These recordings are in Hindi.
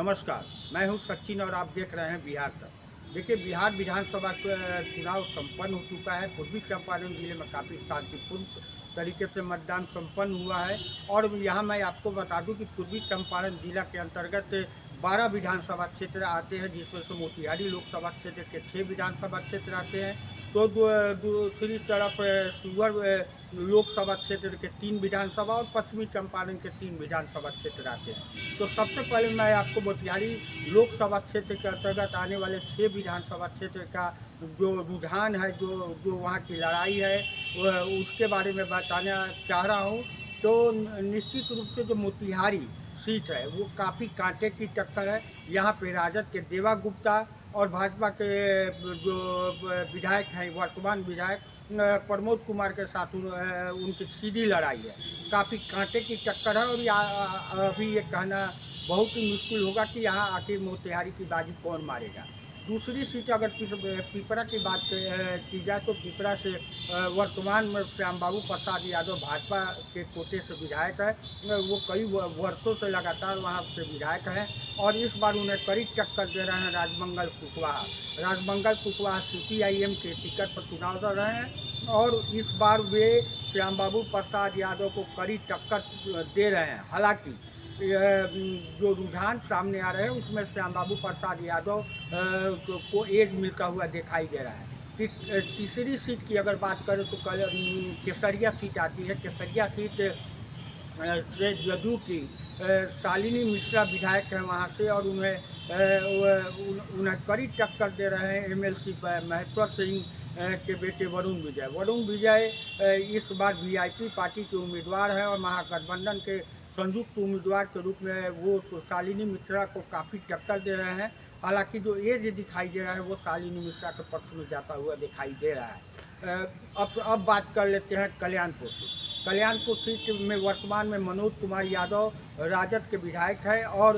नमस्कार, मैं हूं सचिन और आप देख रहे हैं बिहार तक। देखिए, बिहार विधानसभा का चुनाव संपन्न हो चुका है। पूर्वी चंपारण जिले में काफ़ी शांतिपूर्ण तरीके से मतदान संपन्न हुआ है। और यहाँ मैं आपको बता दूं कि पूर्वी चंपारण जिला के अंतर्गत 12 विधानसभा क्षेत्र आते हैं, जिसमें से मोतिहारी लोकसभा क्षेत्र के 6 विधानसभा क्षेत्र आते हैं। तो दूसरी तरफ शिवहर लोकसभा क्षेत्र के 3 विधानसभा और पश्चिमी चंपारण के 3 विधानसभा क्षेत्र आते हैं। तो सबसे पहले मैं आपको मोतिहारी लोकसभा क्षेत्र के अंतर्गत आने वाले 6 विधानसभा क्षेत्र का जो रुझान है, जो वहाँ की लड़ाई है, उसके बारे में बताना चाह रहा हूँ। तो निश्चित रूप से जो मोतिहारी सीट है वो काफ़ी कांटे की टक्कर है। यहाँ पे राजद के देवा गुप्ता और भाजपा के जो विधायक हैं, वर्तमान विधायक प्रमोद कुमार के साथ उनकी सीधी लड़ाई है। काफ़ी कांटे की टक्कर है। और अभी ये कहना बहुत ही मुश्किल होगा कि यहाँ आखिर मोतिहारी की बाजी कौन मारेगा। दूसरी सीट अगर पिपरा की बात की जाए तो पिपरा से वर्तमान में श्याम बाबू प्रसाद यादव भाजपा के कोटे से विधायक है। वो कई वर्षों से लगातार वहाँ से विधायक हैं और इस बार उन्हें कड़ी टक्कर दे रहे हैं राजमंगल कुशवाहा। राजमंगल कुशवाहा CPIM के टिकट पर चुनाव लड़ रहे हैं और इस बार वे श्याम बाबू प्रसाद यादव को कड़ी टक्कर दे रहे हैं। हालांकि जो रुझान सामने आ रहे हैं उसमें श्याम बाबू प्रसाद यादव को एज मिलता हुआ दिखाई दे रहा है। तीसरी सीट की अगर बात करें तो कल केसरिया सीट आती है। केसरिया सीट से जदयू की शालिनी मिश्रा विधायक हैं वहाँ से और उन्हें कड़ी टक्कर दे रहे हैं MLC महेश्वर सिंह के बेटे वरुण विजय इस बार VIP पार्टी के उम्मीदवार हैं और महागठबंधन के संयुक्त उम्मीदवार के रूप में वो शालिनी मिश्रा को काफ़ी टक्कर दे रहे हैं। हालांकि जो एज दिखाई दे रहा है वो शालिनी मिश्रा के पक्ष में जाता हुआ दिखाई दे रहा है। अब बात कर लेते हैं कल्याणपुर की। कल्याणपुर सीट में वर्तमान में मनोज कुमार यादव राजद के विधायक हैं और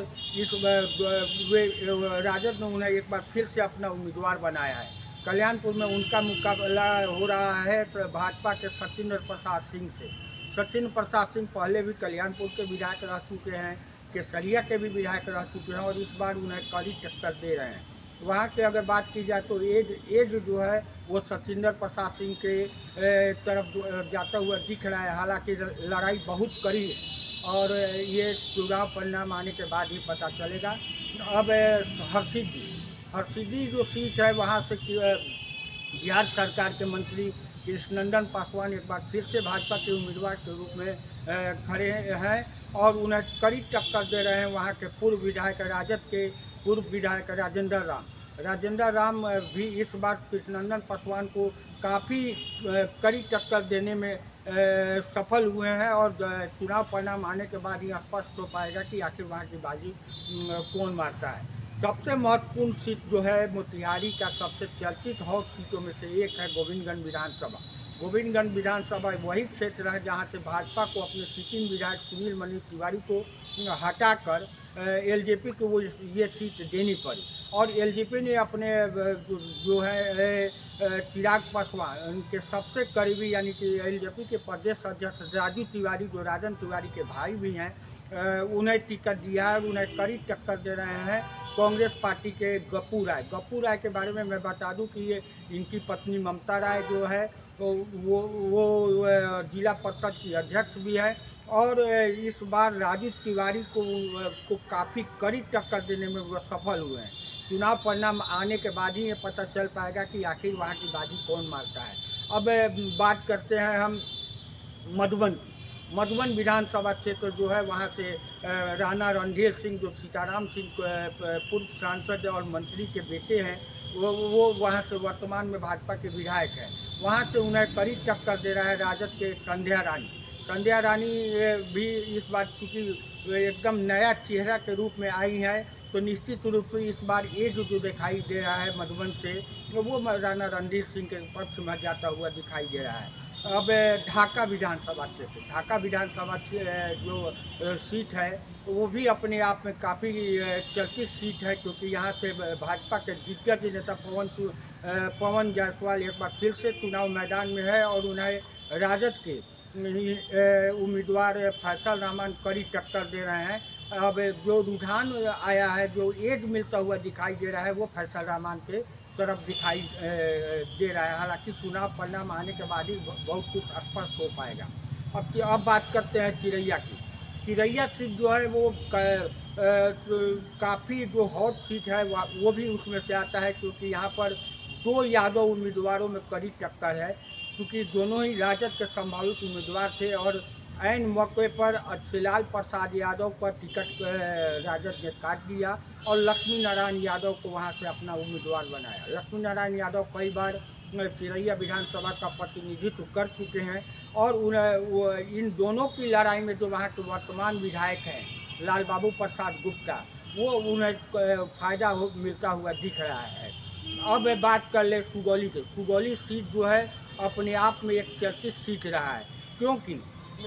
राजद ने उन्हें एक बार फिर से अपना उम्मीदवार बनाया है। कल्याणपुर में उनका मुकाबला हो रहा है भाजपा के सचिंद्र प्रसाद सिंह से। सचिन प्रसाद सिंह पहले भी कल्याणपुर के विधायक रह चुके हैं, केसरिया के भी विधायक रह चुके हैं और इस बार उन्हें कड़ी टक्कर दे रहे हैं। वहाँ की अगर बात की जाए तो एज जो है वो सचिंद्र प्रसाद सिंह के तरफ जाता हुआ दिख रहा है। हालांकि लड़ाई बहुत कड़ी है और ये चुनाव परिणाम आने के बाद ही पता चलेगा। अब हरसिद्धि जो सीट है वहाँ से बिहार सरकार के मंत्री कृष्णनंदन पासवान एक बार फिर से भाजपा के उम्मीदवार के रूप में खड़े हैं और उन्हें कड़ी टक्कर दे रहे हैं वहाँ के पूर्व विधायक राजद के पूर्व विधायक राजेंद्र राम भी इस बार कृष्णनंदन पासवान को काफ़ी कड़ी टक्कर देने में सफल हुए हैं और चुनाव परिणाम आने के बाद ही स्पष्ट हो पाएगा कि आखिर वहाँ की बाजी कौन मारता है। सबसे महत्वपूर्ण सीट जो है मोतिहारी का सबसे चर्चित हॉट सीटों में से एक है गोविंदगंज विधानसभा। गोविंदगंज विधानसभा वही क्षेत्र है जहां से भाजपा को अपने सिटिंग विधायक सुनील मनीष तिवारी को हटाकर LJP को वो ये सीट देनी पड़ी और LJP ने अपने जो है चिराग पासवान उनके सबसे करीबी यानी कि LJP के प्रदेश अध्यक्ष राजू तिवारी जो राजन तिवारी के भाई भी हैं उन्हें टिकट दिया है और उन्हें कड़ी टक्कर दे रहे हैं कांग्रेस पार्टी के गप्पू राय के बारे में मैं बता दूं कि ये इनकी पत्नी ममता राय जो है वो जिला परिषद की अध्यक्ष भी है और इस बार राजू तिवारी को काफ़ी कड़ी टक्कर देने में वो सफल हुए हैं। चुनाव परिणाम आने के बाद ही ये पता चल पाएगा कि आखिर वहाँ की बाजी कौन मारता है। अब बात करते हैं हम मधुबन विधानसभा क्षेत्र जो है वहाँ से राणा रणधीर सिंह जो सीताराम सिंह पूर्व सांसद और मंत्री के बेटे हैं वो वहाँ से वर्तमान में भाजपा के विधायक हैं। वहाँ से उन्हें कड़ी टक्कर दे रहा है राजद के संध्या रानी भी इस बार चूँकि एकदम नया चेहरा के रूप में आई है तो निश्चित रूप से इस बार एज जो दिखाई दे रहा है मधुबन से वो राणा रणधीर सिंह के पक्ष में जाता हुआ दिखाई दे रहा है। अब ढाका विधानसभा जो सीट है वो भी अपने आप में काफ़ी चर्चित सीट है क्योंकि यहाँ से भाजपा के दिग्गज नेता पवन जायसवाल एक बार फिर से चुनाव मैदान में है और उन्हें राजद के उम्मीदवार फैसल रहमान कड़ी टक्कर दे रहे हैं। अब जो रुझान आया है, जो एज मिलता हुआ दिखाई दे रहा है, वो फैसल रहमान के तरफ दिखाई दे रहा है। हालांकि चुनाव परिणाम आने के बाद ही बहुत कुछ स्पष्ट हो पाएगा। अब बात करते हैं चिरैया की। चिरैया सीट जो है वो काफ़ी जो हॉट सीट है वो भी उसमें से आता है, क्योंकि यहाँ पर दो यादव उम्मीदवारों में कड़ी टक्कर है। क्योंकि दोनों ही राजद के संभावित उम्मीदवार थे और ऐन मौके पर शिवलाल प्रसाद यादव का टिकट राजद ने काट दिया और लक्ष्मी नारायण यादव को वहाँ से अपना उम्मीदवार बनाया। लक्ष्मी नारायण यादव कई बार चिरैया विधानसभा का प्रतिनिधित्व कर चुके हैं और इन दोनों की लड़ाई में जो वहाँ के वर्तमान विधायक हैं लाल बाबू प्रसाद गुप्ता, वो उन्हें फ़ायदा मिलता हुआ दिख रहा है। अब बात कर ले सुगौली की। सुगौली सीट जो है अपने आप में एक चर्चित सीट रहा है, क्योंकि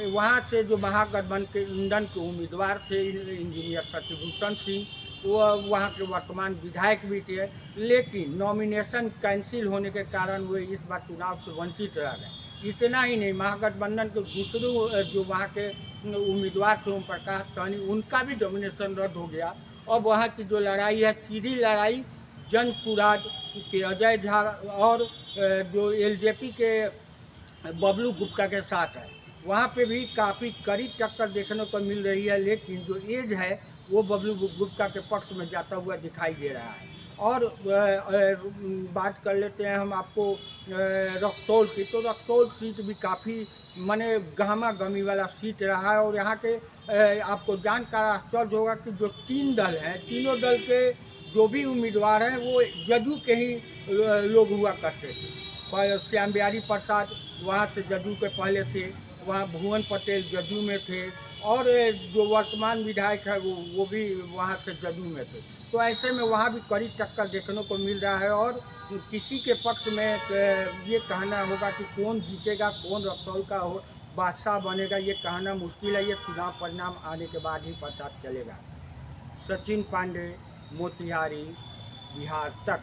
वहाँ से जो महागठबंधन के उम्मीदवार थे इंजीनियर शशिभूषण सिंह, वो वहाँ के वर्तमान विधायक भी थे, लेकिन नॉमिनेशन कैंसिल होने के कारण वे इस बार चुनाव से वंचित रह गए। इतना ही नहीं, महागठबंधन के दूसरे जो वहाँ के उम्मीदवार थे ओम प्रकाश सहनी, उनका भी नॉमिनेशन रद्द हो गया। अब वहाँ की जो लड़ाई है, सीधी लड़ाई जन सुराज के अजय झा और जो एलजेपी के बबलू गुप्ता के साथ है। वहाँ पे भी काफ़ी कड़ी टक्कर देखने को मिल रही है, लेकिन जो एज है वो बबलू गुप्ता के पक्ष में जाता हुआ दिखाई दे रहा है। और बात कर लेते हैं हम आपको रक्सौल की। तो रक्सौल सीट भी काफ़ी माने गहमा गहमी वाला सीट रहा है और यहाँ के आपको जानकर आश्चर्य होगा कि जो तीन दल हैं, तीनों दल के जो भी उम्मीदवार हैं वो जदयू के ही लोग हुआ करते थे। पर श्याम बिहारी प्रसाद वहाँ से जदयू के पहले थे, वहाँ भुवन पटेल जदयू में थे और जो वर्तमान विधायक है वो भी वहाँ से जदयू में थे। तो ऐसे में वहाँ भी कड़ी टक्कर देखने को मिल रहा है और किसी के पक्ष में ये कहना होगा कि कौन जीतेगा, कौन रक्सौल का बादशाह बनेगा, ये कहना मुश्किल है। ये चुनाव परिणाम आने के बाद ही पता चलेगा। सचिन पांडे, मोतिहारी, बिहार तक।